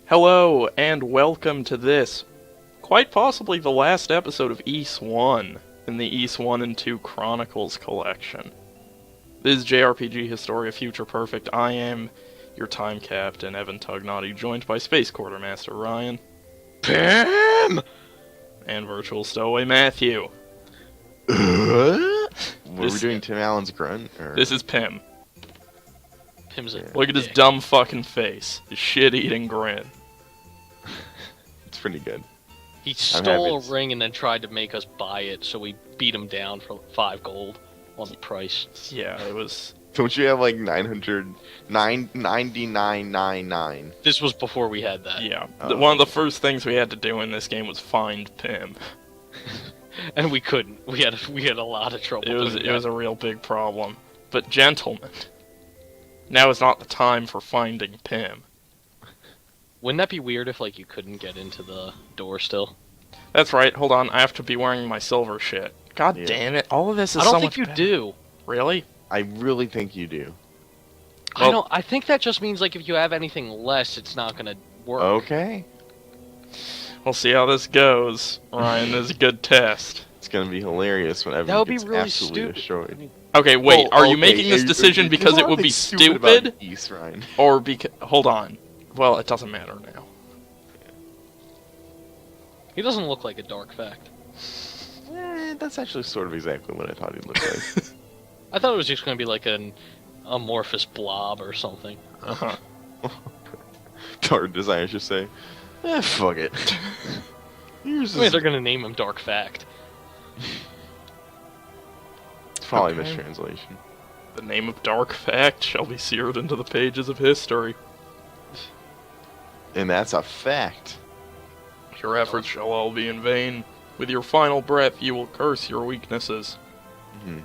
Hello, and welcome to this, quite possibly the last episode of Ys 1 in the Ys 1 and 2 Chronicles collection. This is JRPG Historia Future Perfect. I am your time captain, Evan Tugnaughty, joined by Space Quartermaster Ryan. Pam! And Virtual Stowaway Matthew. Were we doing Tim Allen's grunt? Or? This is Pim. Pim's a Look at his dick. dumb fucking face. His shit-eating grin. It's pretty good. He stole happy a ring and then tried to make us buy it, so we beat him down for 5 gold on the price. Yeah, it was... Don't you have like 999.99? This was before we had that. Yeah. Oh. One of the first things we had to do in this game was find Pim. And we couldn't. We had a lot of trouble. It was doing it was that. a real big problem. But gentlemen, now is not the time for finding Pim. Wouldn't that be weird if like you couldn't get into the door still? That's right. Hold on, I have to be wearing my silver shit. God Yeah. damn it! All of this is I don't so think much you better. do. Really? I really think you do. Well- I think that just means like if you have anything less, it's not gonna work. Okay. We'll see how this goes. Ryan, this is a good test. It's gonna be hilarious when That everyone would be gets really absolutely stupid. destroyed. Okay, wait. Oh, are you okay, making this decision because there's a it lot would of be things about stupid, Ys, Ryan. or because? Hold on. Well, it doesn't matter now. He doesn't look like a dark fact. That's actually sort of exactly what I thought he'd look like. I thought it was just gonna be like an amorphous blob or something. Uh-huh. Art design, I should say. Fuck it. Here's I mean, they're gonna name him Dark Fact. It's probably Okay. mistranslation. The name of dark fact shall be seared into the pages of history. And that's a fact. Your efforts shall all be in vain. With your final breath, you will curse your weaknesses. Hmm.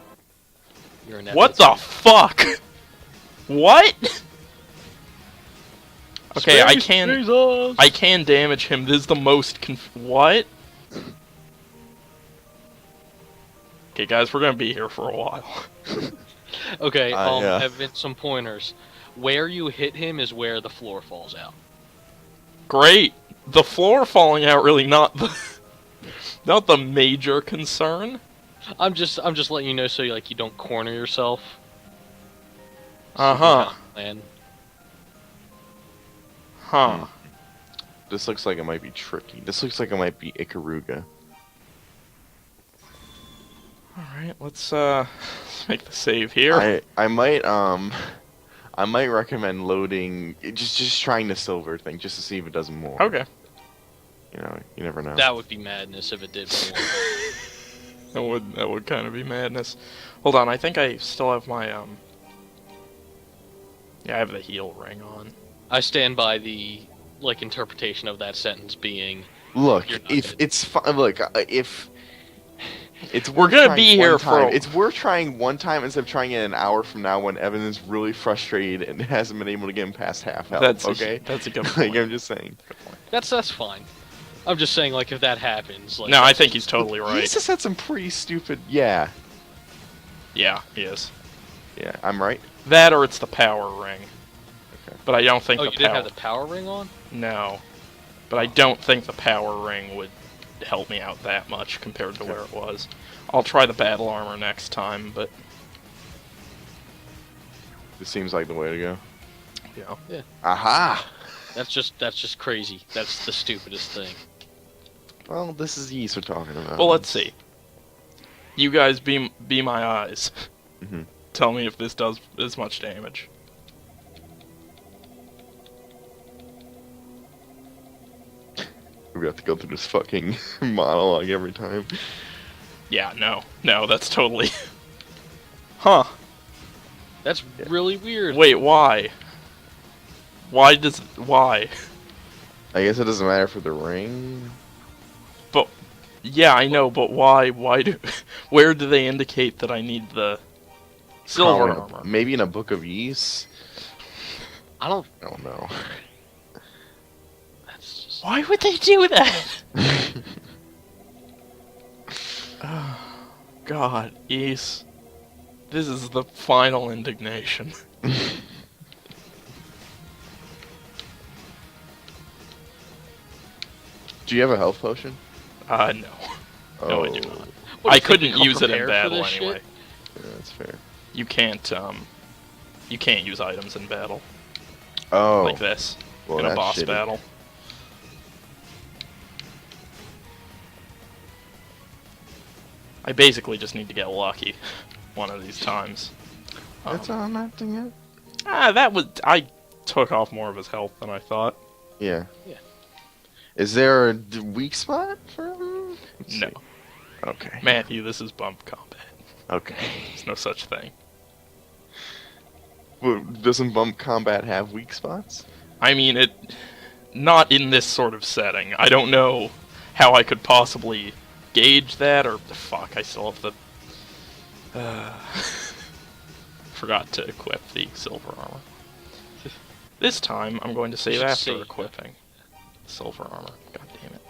You're an What the fuck? What? Okay, I can damage him. This is the most what? Okay, guys, we're gonna be here for a while. Okay, yeah. have been some pointers. Where you hit him is where the floor falls out. Great. The floor falling out really not the major concern. I'm just letting you know so you don't corner yourself. Uh-huh. And Huh. This looks like it might be tricky. This looks like it might be Ikaruga. Alright, let's make the save here. I might recommend loading just trying the silver thing just to see if it does more. Okay. You know, you never know. that would be madness if it did more. That would kind of be madness. Hold on, I think I still have my yeah, I have the heal ring on. I stand by the interpretation of that sentence being Look, You're not if good. it's fun, look, if it's We're worth gonna trying be one here for time. a- It's worth trying one time instead of trying it an hour from now when Evan is really frustrated and hasn't been able to get him past half health. That's okay. That's a good Like point. I'm just saying. that's fine. I'm just saying if that happens. No, I think he's totally right. He's just had some pretty stupid. Yeah, Yeah, he is. yeah, I'm right. That or it's the power ring. Okay. But I don't think Oh, the you power... didn't have the power ring on? No. But I don't think the power ring would help me out that much compared to Okay. where it was. I'll try the battle armor next time, but, This seems like the way to go. you know. Aha! That's just crazy. That's the stupidest thing. Well, this is Ys we're talking about. Well, let's see. You guys be my eyes. Mhm. Tell me if this does as much damage. We have to go through this fucking monologue every time. Yeah, no, that's totally... Huh. That's really weird. Wait, why? Why? I guess it doesn't matter for the ring. But, yeah, I know, but why where do they indicate that I need the silver Probably armor? Maybe in a book of Ys. I don't. I don't know. That's just. Why would they do that? Oh, God, Ys. This is the final indignation. Do you have a health potion? No. No, I do not. I couldn't use it in battle anyway. Yeah, that's fair. You can't use items in battle. Oh. Like this. Well, in a that's boss shitty. battle. I basically just need to get lucky one of these times. That's all I'm acting at. I took off more of his health than I thought. Yeah. Yeah. Is there a weak spot for him? Let's No. see. Okay. Matthew, this is bump combat. Okay. There's no such thing. Well, doesn't bump combat have weak spots? I mean, not in this sort of setting. I don't know how I could possibly gauge that, or fuck, I still have the... Forgot to equip the silver armor. This time, I'm going to save should after save. equipping silver armor. God damn it.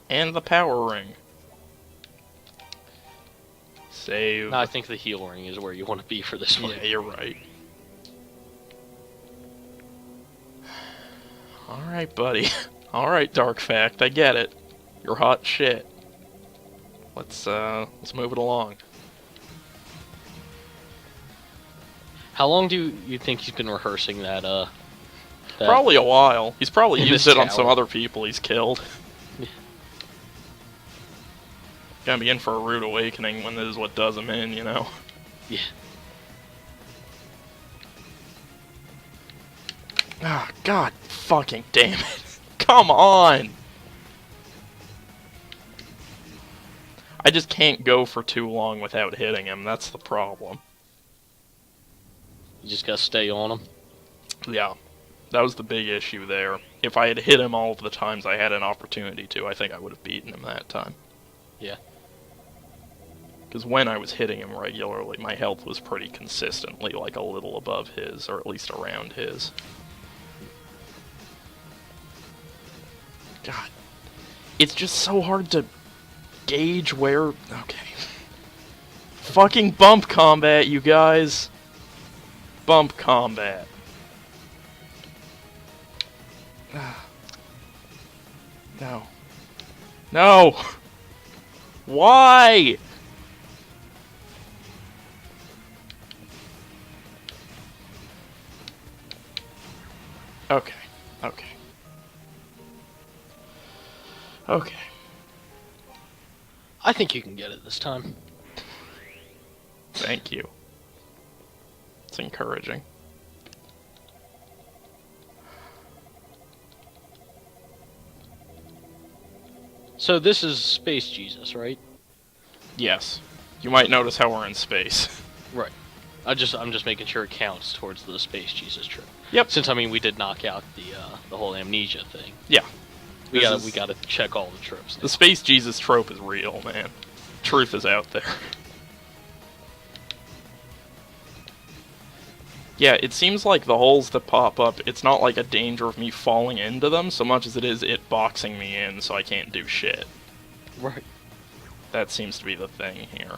And the power ring. Save. No, I think the heal ring is where you want to be for this one. Yeah, you're right. Alright, buddy. Alright, Dark Fact, I get it. You're hot shit. Let's move it along. How long do you think he's been rehearsing that, Probably a while. He's probably in used this it on some tower. other people he's killed. Yeah. Gonna be in for a rude awakening when this is what does him in, you know? Yeah. Ah, god fucking damn it. Come on! I just can't go for too long without hitting him, that's the problem. You just gotta stay on him. Yeah, that was the big issue there. If I had hit him all of the times I had an opportunity to, I think I would have beaten him that time. Yeah. Because when I was hitting him regularly, my health was pretty consistently like a little above his, or at least around his. God. It's just so hard to gauge where... Okay. Fucking bump combat, you guys. Bump combat. No. No! Why? Okay. Okay. Okay. I think you can get it this time. Thank you. It's encouraging. So this is Space Jesus, right? Yes. You might notice how we're in space. Right. I'm just making sure it counts towards the Space Jesus trip. Yep. Since I mean we did knock out the whole amnesia thing. Yeah. We This is- gotta check all the trips now. The Space Jesus trope is real, man. Truth is out there. Yeah, it seems like the holes that pop up, it's not like a danger of me falling into them so much as it is it boxing me in so I can't do shit. Right. That seems to be the thing here.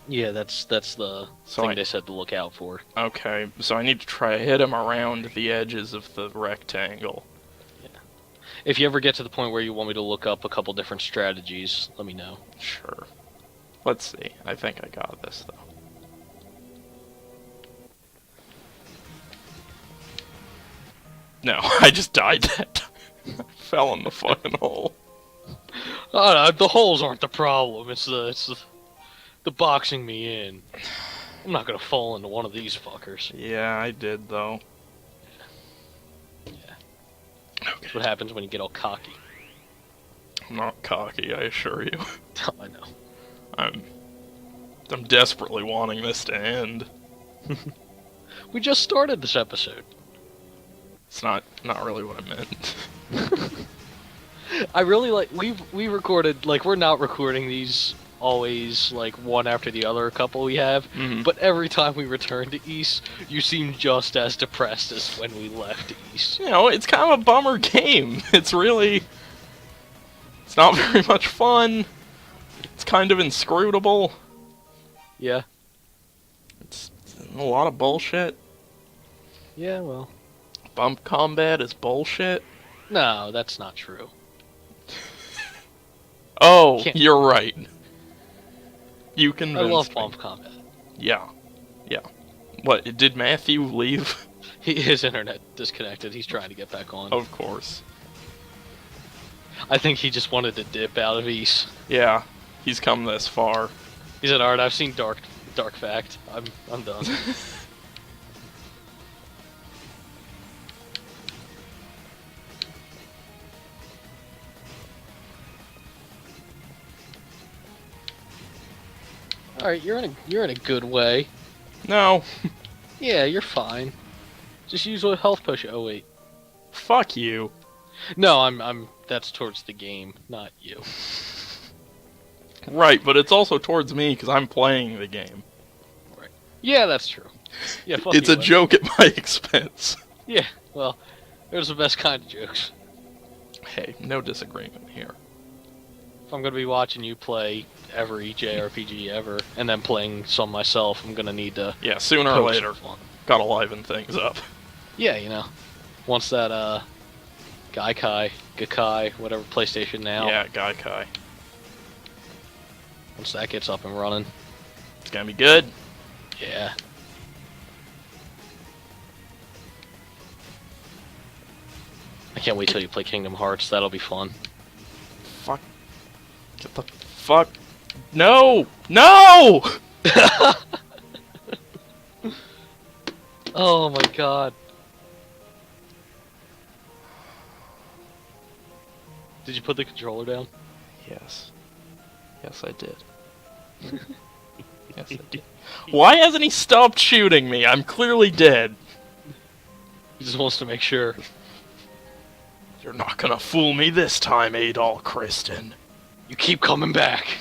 Yeah, that's the So thing I- they said to look out for. Okay, so I need to try to hit him around the edges of the rectangle. If you ever get to the point where you want me to look up a couple different strategies, let me know. Sure. Let's see. I think I got this, though. No, I just died that time. Fell in the fucking hole. Oh, no, the holes aren't the problem. It's the boxing me in. I'm not gonna fall into one of these fuckers. Yeah, I did, though. That's what happens when you get all cocky. I'm not cocky, I assure you. I know. I'm desperately wanting this to end. We just started this episode. It's not really what I meant. I really like we recorded, like, we're not recording these always like one after the other, a couple we have, Mhm. but every time we return to East, you seem just as depressed as when we left East. You know, it's kind of a bummer game. It's not very much fun. It's kind of inscrutable. Yeah. It's a lot of bullshit. Yeah, well. Bump combat is bullshit. No, that's not true. Oh, Can't- you're right. You I convinced love me. bump combat. Yeah. Yeah. What, did Matthew leave? His internet disconnected. He's trying to get back on. Of course. I think he just wanted to dip out of East. Yeah. He's come this far. He said, "Alright, I've seen Dark Fact. I'm done." Alright, you're in a good way. No. Yeah, you're fine. Just use a health potion. Oh wait. Fuck you. No, I'm that's towards the game, not you. Right, but it's also towards me because I'm playing the game. Right. Yeah, that's true. Yeah, fuck It's you, a Wes. joke at my expense. Yeah, well, there's the best kind of jokes. Hey, no disagreement here. If I'm gonna be watching you play every JRPG ever, and then playing some myself, I'm gonna need to Yeah, sooner or poke later, some fun. gotta liven things up. Yeah, you know. Once that Gaikai, whatever PlayStation Now. Yeah, Gaikai. Once that gets up and running. It's gonna be good. Yeah. I can't wait till you play Kingdom Hearts, that'll be fun. Fuck. Get the fuck. No! No! Oh my god. Did you put the controller down? Yes. Yes, I did. Yes, I did. Why hasn't he stopped shooting me? I'm clearly dead. He just wants to make sure. You're not gonna fool me this time, Adol Kristen. You keep coming back.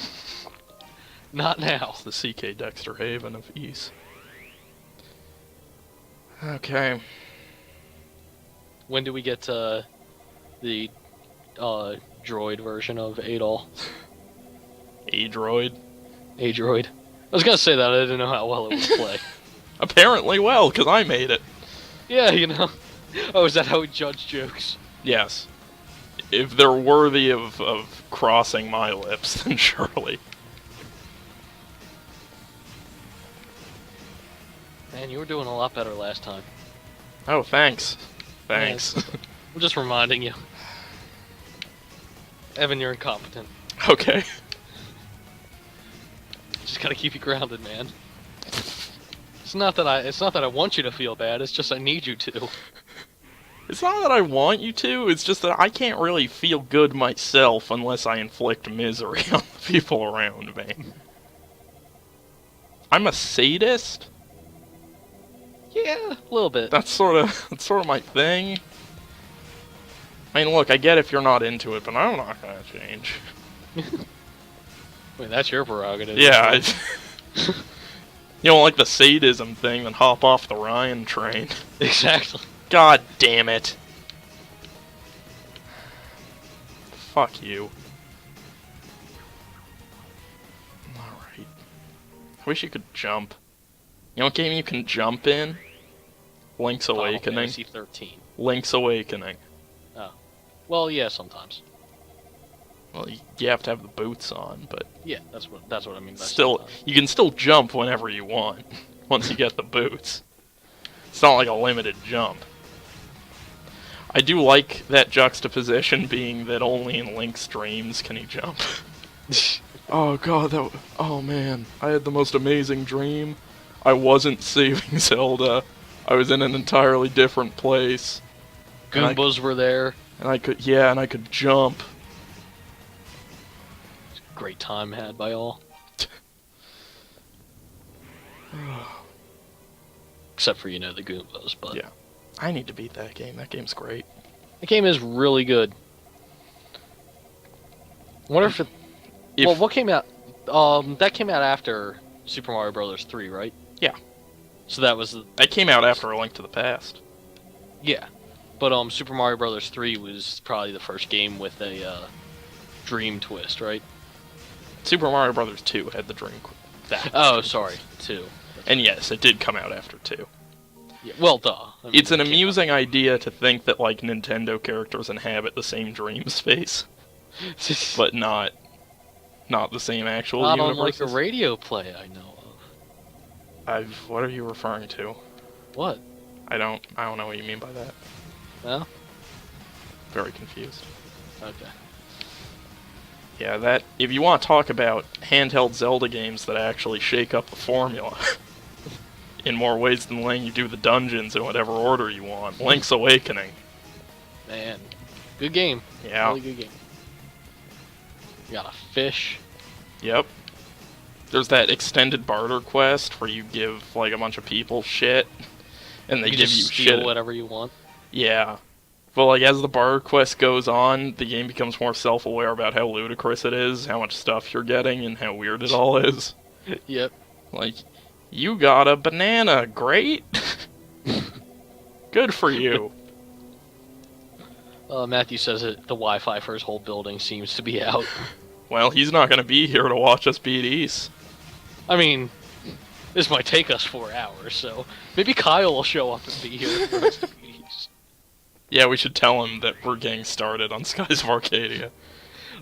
Not now. It's the CK Dexter Haven of Ease. Okay. When do we get to the droid version of Adol? A-droid? A-droid. I was gonna say that, I didn't know how well it would play. Apparently well, because I made it. Yeah, you know. Oh, is that how we judge jokes? Yes. If they're worthy of crossing my lips, then surely. Man, you were doing a lot better last time. Oh, thanks. Thanks. I'm just reminding you. Evan, you're incompetent. Okay. Just gotta keep you grounded, man. It's not that I want you to feel bad, it's just I need you to. It's not that I want you to, it's just that I can't really feel good myself unless I inflict misery on the people around me. I'm a sadist? Yeah, a little bit. That's sort of my thing. I mean, look, I get if you're not into it, but I'm not gonna change. I mean, that's your prerogative. Yeah, you don't like the sadism thing, then hop off the Ryan train. Exactly. God damn it. Fuck you. Alright. I wish you could jump. You know what game you can jump in? Link's Final Awakening. Fantasy 13. Link's Awakening. Well, yeah, sometimes. Well, you have to have the boots on, but Yeah, that's what I mean by still, sometimes. you can still jump whenever you want, once you get the boots. It's not like a limited jump. I do like that juxtaposition being that only in Link's dreams can he jump. Oh god, oh man, I had the most amazing dream. I wasn't saving Zelda. I was in an entirely different place. Goombas were there. And I could jump. Great time had by all. Except for, the Goombas, but... Yeah. I need to beat that game. That game's great. The game is really good. I wonder if it... Well, what came out... that came out after Super Mario Bros. 3, right? Yeah. So that was... That came out after A Link to the Past. Yeah. But Super Mario Bros. 3 was probably the first game with a dream twist, right? Super Mario Bros. 2 had the dream. Oh, sorry. 2. And yes, it did come out after 2. Yeah, well, duh. I mean, It's an you can't- amusing idea to think that, like, Nintendo characters inhabit the same dream space, but not the same actual Not universes. unlike a radio play I know of. What are you referring to? What? I don't know what you mean by that. Well, Very confused. okay. Yeah, that, if you want to talk about handheld Zelda games that actually shake up the formula in more ways than letting you do the dungeons in whatever order you want, Link's Awakening. Man, good game. Yeah. Really good game. You got a fish. Yep. There's that extended barter quest where you give, like, a bunch of people shit, and they You give just you steal shit. whatever you want. Yeah. But, like, as the barter quest goes on, the game becomes more self-aware about how ludicrous it is, how much stuff you're getting, and how weird it all is. Yep. Like, you got a banana, great! Good for you. Matthew says that the Wi-Fi for his whole building seems to be out. Well, he's not gonna be here to watch us beat East. I mean, this might take us 4 hours, so maybe Kyle will show up and be here for us to beat East. Yeah, we should tell him that we're getting started on Skies of Arcadia.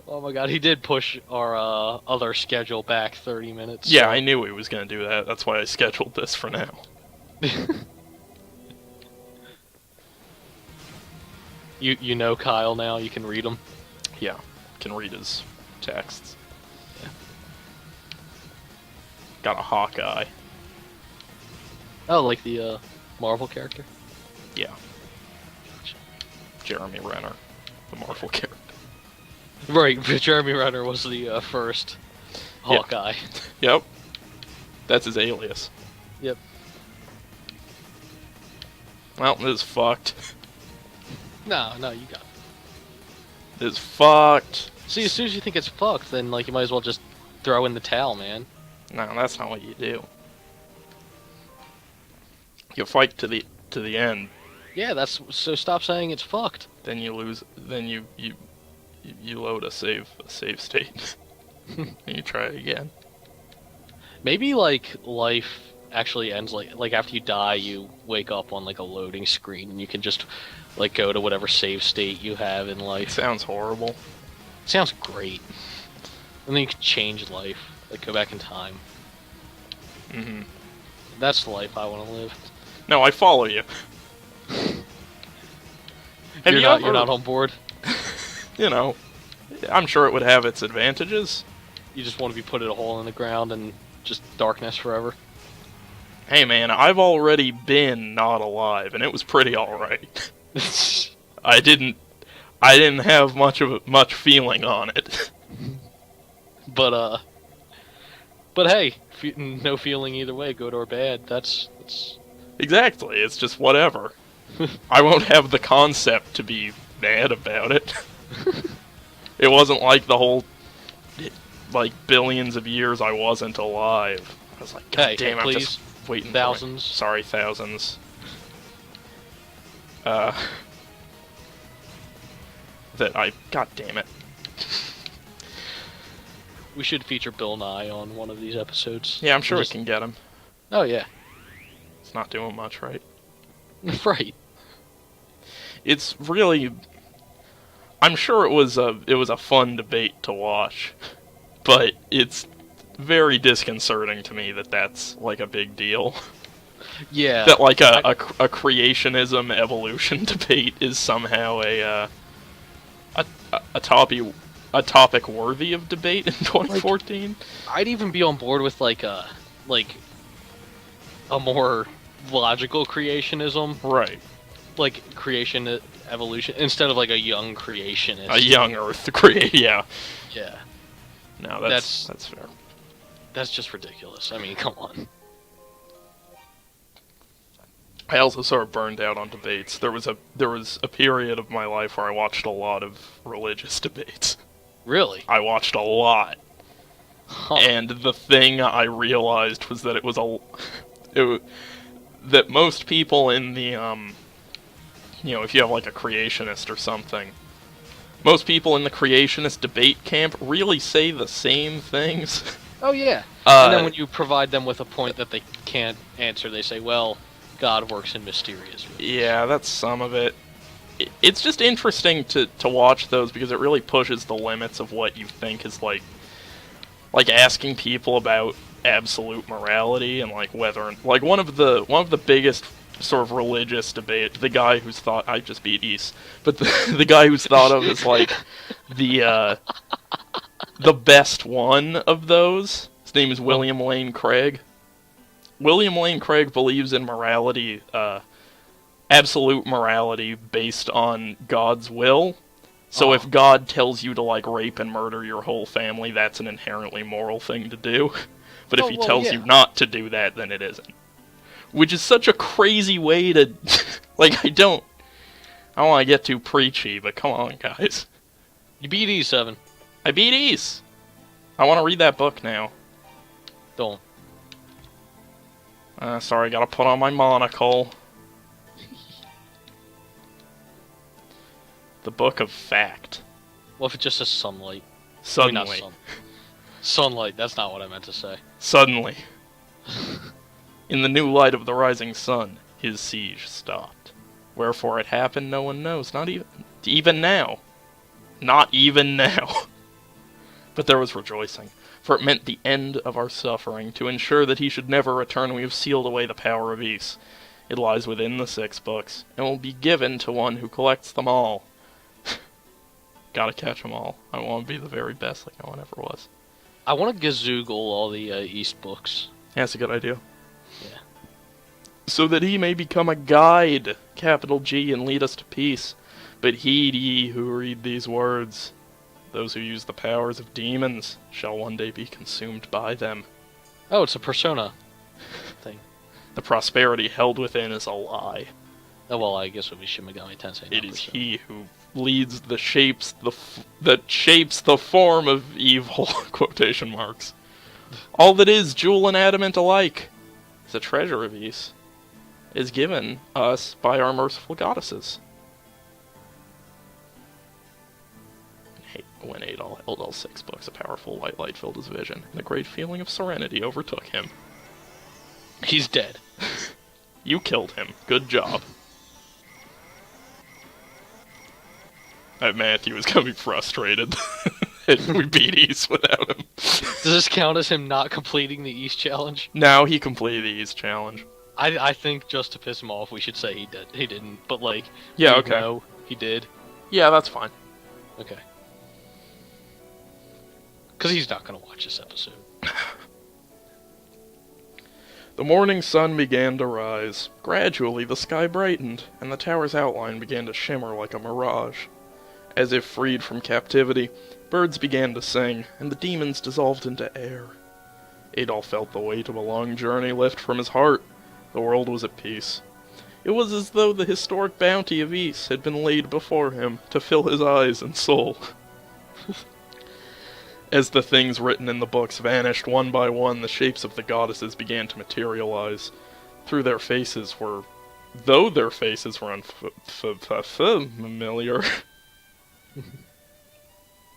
Oh my god, he did push our other schedule back 30 minutes. Yeah, so- I knew he was gonna do that. That's why I scheduled this for now. You know Kyle now, you can read him. Yeah, can read his texts. Yeah. Got a Hawkeye. Oh, like the Marvel character? Yeah. Jeremy Renner, the Marvel character. Right, Jeremy Renner was the first Hawkeye. Yep. That's his alias. Yep. Well, this is fucked. No, you got it. This is fucked. See, as soon as you think it's fucked, then like you might as well just throw in the towel, man. No, that's not what you do. You fight to the end, Yeah, that's so. Stop saying it's fucked. then you lose. Then you load a save state, and you try it again. Maybe like life actually ends like after you die, you wake up on like a loading screen, and you can just like go to whatever save state you have in It life. sounds horrible. Sounds great. And then you can change life, like go back in time. Hmm. That's the life I want to live. No, I follow you. Have You're you not. ever, You're not on board. You know, I'm sure it would have its advantages. You just want to be put in a hole in the ground and just darkness forever. Hey man, I've already been not alive, and it was pretty alright. I didn't have much feeling on it. But hey, no feeling either way, good or bad. That's Exactly, it's just whatever. I won't have the concept to be mad about it. It wasn't like the whole, like, billions of years I wasn't alive. I was like, God Hey, damn, I'm please, just waiting thousands. Sorry, thousands. God damn it. We should feature Bill Nye on one of these episodes. Yeah, I'm sure Just- we can get him. Oh yeah, It's not doing much, right? right. It's really... I'm sure it was a fun debate to watch, but it's very disconcerting to me that that's, like, a big deal. Yeah. That, like, a creationism evolution debate is somehow a topic worthy of debate in 2014. I'd even be on board with like a more logical creationism, Right. like creation evolution, instead of like a young creationist. A young Earth create, yeah. Yeah, No, That's- that's fair. that's just ridiculous. I mean, come on. I also sort of burned out on debates. There was a period of my life where I watched a lot of religious debates. Really? I watched a lot. Huh. And the thing I realized was that that most people in the, if you have like a creationist or something, most people in the creationist debate camp really say the same things. Oh yeah. Uh, And then when you provide them with a point that they can't answer, they say, "Well, God works in mysterious ways. Yeah, that's some of it. It's just interesting to watch those because it really pushes the limits of what you think is like asking people about absolute morality and like whether like one of the biggest sort of religious debate, the guy who's thought I just beat East, but the guy who's thought of as like the best one of those. His name is William Lane Craig. William Lane Craig believes in morality, absolute morality based on God's will. So if God tells you to like rape and murder your whole family, that's an inherently moral thing to do. But if he tells you not to do that, then it isn't. Which is such a crazy way to like I don't want to get too preachy, but come on, guys. You beat E7. I beat East. I want to read that book now. Don't. Sorry, gotta put on my monocle. The Book of Fact. What if it just says sunlight? Suddenly. I mean, not sunlight, that's not what I meant to say. Suddenly. In the new light of the rising sun, his siege stopped. Wherefore it happened, no one knows, not even now. Not even now. But there was rejoicing, for it meant the end of our suffering. To ensure that he should never return, we have sealed away the power of Ys. It lies within the 6 books, and will be given to one who collects them all. Gotta catch them all. I want to be the very best like no one ever was. I want to gazoogle all the East books. Yeah, that's a good idea. Yeah. So that he may become a guide, capital G, and lead us to peace. But heed ye who read these words. Those who use the powers of demons shall one day be consumed by them. Oh, it's a Persona thing. The prosperity held within is a lie. Oh, well, I guess it would be Shin Megami Tensei. It is he who leads that shapes the form of evil, quotation marks. All that is jewel and adamant alike is a treasure of Ys, is given us by our merciful goddesses. When Adol held all 6 books, a powerful white light filled his vision, and a great feeling of serenity overtook him. He's dead. You killed him. Good job. Matthew is gonna be frustrated. We beat East without him. Does this count as him not completing the East challenge? No, he completed the East challenge. I think just to piss him off, we should say he did. He didn't, but like, yeah, okay. No, he did. Yeah, that's fine. Okay. Because he's not gonna watch this episode. The morning sun began to rise. Gradually, the sky brightened, and the tower's outline began to shimmer like a mirage. As if freed from captivity, birds began to sing, and the demons dissolved into air. Adolf felt the weight of a long journey lift from his heart. The world was at peace. It was as though the historic bounty of Ys had been laid before him to fill his eyes and soul. As the things written in the books vanished one by one, the shapes of the goddesses began to materialize. Though their faces were unfamiliar.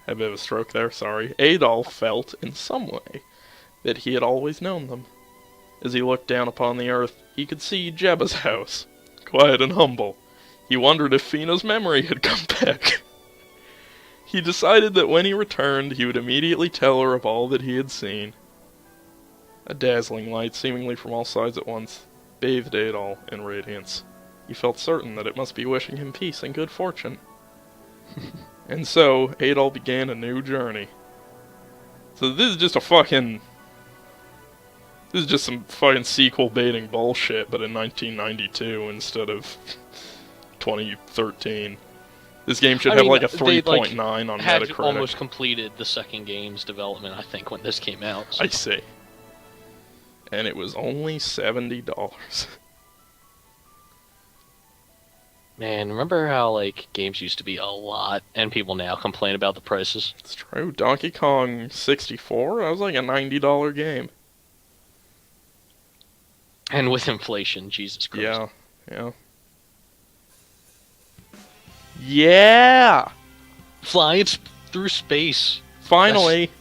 Had a bit of a stroke there, sorry. Adolf felt, in some way, that he had always known them. As he looked down upon the earth, he could see Jebba's house, quiet and humble. He wondered if Fina's memory had come back. He decided that when he returned, he would immediately tell her of all that he had seen. A dazzling light, seemingly from all sides at once, bathed Adol in radiance. He felt certain that it must be wishing him peace and good fortune. And so, Adol began a new journey. So this is just some fucking sequel baiting bullshit, but in 1992 instead of 2013. This game should have like a 3.9 on had Metacritic. Almost completed the second game's development, I think, when this came out. So. I see. And it was only $70. Man, remember how like games used to be a lot, and people now complain about the prices? It's true. Donkey Kong 64, that was like a $90 game. And with inflation, Jesus Christ. Yeah, yeah. Yeah! Flying through space. Finally!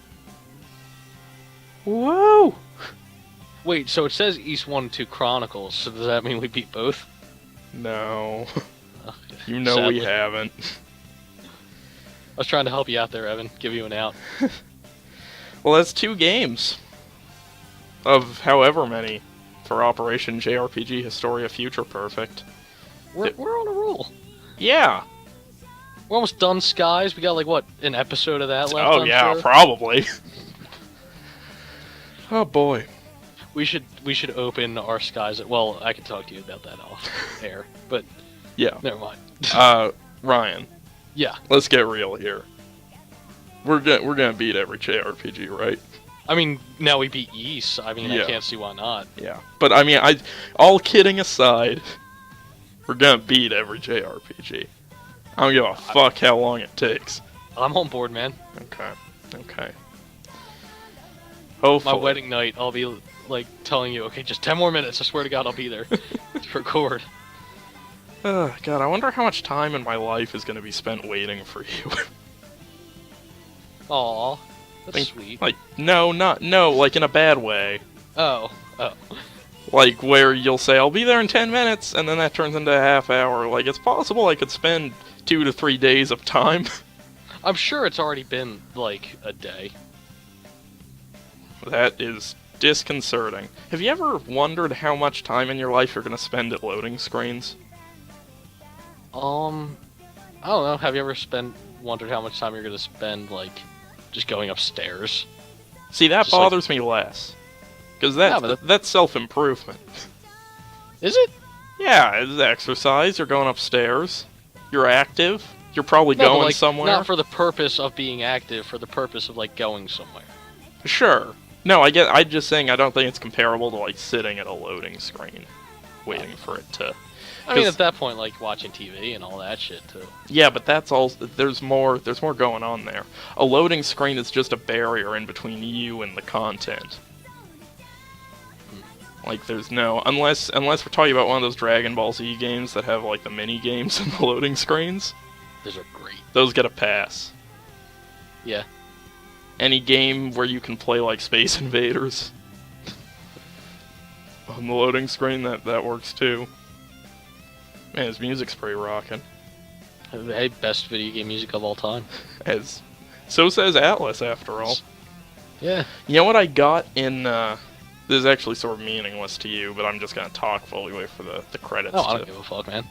Whoa! Wait, so it says East 1 and 2 Chronicles, so does that mean we beat both? No. Okay. You know Sadly. we haven't. I was trying to help you out there, Evan. Give you an out. Well, that's 2 games. Of however many. For Operation JRPG Historia Future Perfect. We're on a roll. Yeah. We're almost done, Skies. We got, like, what, an episode of that left, Oh, I'm yeah, sure? probably. Oh, boy. We should open our Skies... Well, I can talk to you about that off air, but Yeah. never mind. Ryan, Yeah. let's get real here. We're gonna beat every JRPG, right? I mean, now we beat East. I mean, Yeah. I can't see why not. Yeah. But, I mean, all kidding aside, we're gonna beat every JRPG. I don't give a fuck how long it takes. I'm on board, man. Okay. Hopefully. My wedding night, I'll be, like, telling you, okay, just 10 more minutes. I swear to God, I'll be there to record. God, I wonder how much time in my life is gonna be spent waiting for you. Aw, that's Think- sweet. Like, no, like in a bad way. Oh. Like, where you'll say, I'll be there in 10 minutes, and then that turns into a half hour. Like, it's possible I could spend 2 to 3 days of time. I'm sure it's already been, like, a day. That is disconcerting. Have you ever wondered how much time in your life you're gonna spend at loading screens? I don't know. Have you ever wondered how much time you're gonna spend, like, just going upstairs? See, that Just like- bothers me less. Because Yeah, but that's self-improvement. Is it? Yeah, it's exercise, you're going upstairs, you're active, you're probably No, but, going like, somewhere. Not for the purpose of being active, for the purpose of, like, going somewhere. Sure. No, I'm just saying I don't think it's comparable to, like, sitting at a loading screen, waiting for it to... I mean, 'Cause- at that point, like, watching TV and all that shit, too. Yeah, but that's all. There's more going on there. A loading screen is just a barrier in between you and the content. Like, there's no unless we're talking about one of those Dragon Ball Z games that have like the mini games and the loading screens. Those are great. Those get a pass. Yeah. Any game where you can play like Space Invaders on the loading screen, that works too. Man, his music's pretty rockin'. Hey, best video game music of all time. So says Atlas, after all. Yeah. You know what I got in, this is actually sort of meaningless to you, but I'm just gonna talk while we wait for the credits. Oh, I don't give a fuck, man.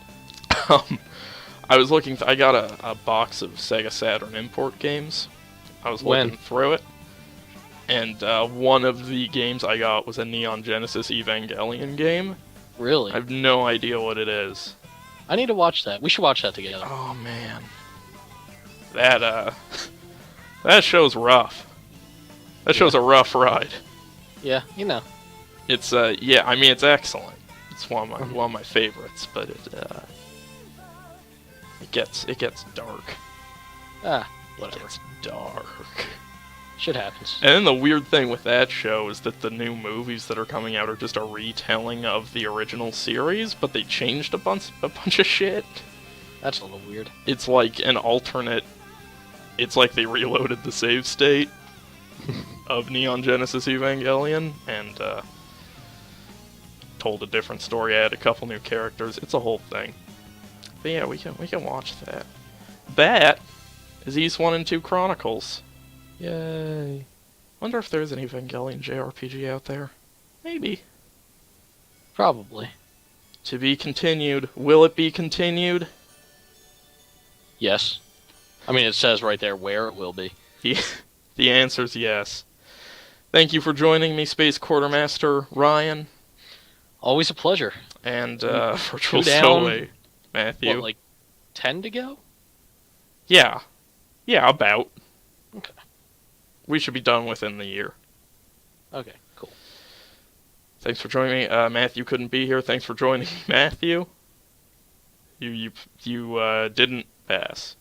I was looking, I got a box of Sega Saturn import games. I was looking through it, and one of the games I got was a Neon Genesis Evangelion game. Really? I have no idea what it is. I need to watch that. We should watch that together. Oh man. That show's rough. That show's a rough ride. Yeah, you know. It's yeah, I mean it's excellent. It's one of my favorites, but it gets dark. Ah, It whatever. gets dark. Shit happens. And then the weird thing with that show is that the new movies that are coming out are just a retelling of the original series, but they changed a bunch of shit. That's a little weird. It's like an alternate. It's like they reloaded the save state of Neon Genesis Evangelion and told a different story. Added a couple new characters. It's a whole thing. But yeah, we can watch that. That is East 1 and 2 Chronicles. Yay. Wonder if there's an Evangelion JRPG out there. Maybe. Probably. To be continued. Will it be continued? Yes. I mean, it says right there where it will be. The answer's yes. Thank you for joining me, Space Quartermaster Ryan. Always a pleasure. And Virtual Two down. Stowaway Matthew. What, like 10 to go? Yeah. Yeah, about. Okay. We should be done within the year. Okay, cool. Thanks for joining me. Matthew couldn't be here. Thanks for joining me, Matthew. You didn't pass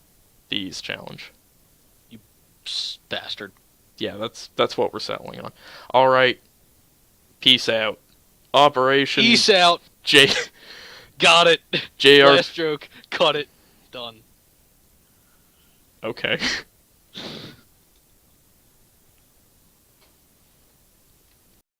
the Ease challenge. Bastard. Yeah, that's what we're settling on. All right. Peace out. Operation Peace out. J Got it. JR. Last joke. Cut it. Done. Okay.